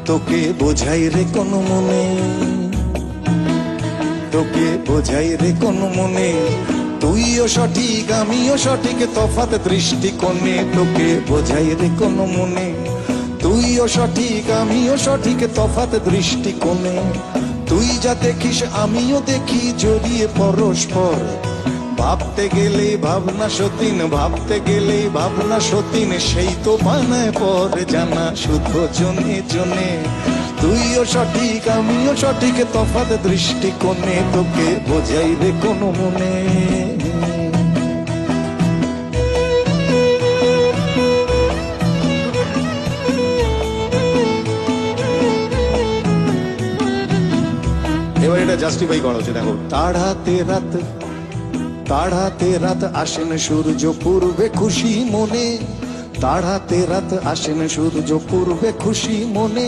তোকে বোঝাই রে কোন মনে, তোকে বোঝাই রে কোন মনে, তুইও সঠিক আমিও সঠিক তফাৎ দৃষ্টিকোণে। তোকে বোঝাই রে কোন মনে, তুইও সঠিক আমিও সঠিক তফাৎ দৃষ্টিকোণে। তুই যা দেখিস আমিও দেখি জড়িয়ে পরস্পর, ভাবতে গেলেই ভাবনা সতীন, ভাবতে গেলেই ভাবনা সতীন, সেই তো বানায় পর জানা শুধু জনে জনে। তুইও সঠিক আমিও সঠিক তফাৎ দৃষ্টিকোণে, তোকে বোঝাই রে কোন মনে। এবার এটা জাস্টিফাই করা হচ্ছে, দেখো। তাড়াতে রাত, তাড়াতে রাত আসেন সূর্য পূর্বে খুশি মনে, তাড়াতে রাত আসেন সূর্য পূর্বে খুশি মনে,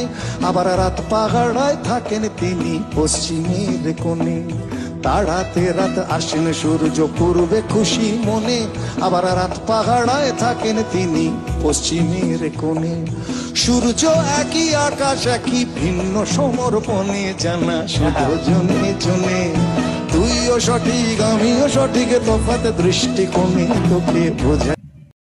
আবার রাত পাহাড়ায় থাকেন তিনি পশ্চিমের কোণে। তাড়াতে রাত আসেন সূর্য পূর্বে খুশি মনে, আবার রাত পাহাড়ায় থাকেন তিনি পশ্চিমের কোণে। সূর্য একই আকাশ একই ভিন্ন সমর্পণে, জানা শুধু জনে জনে। তুইও সঠিক আমিও সঠিক তফাৎ দৃষ্টিকোণে, তোকে বোঝাই।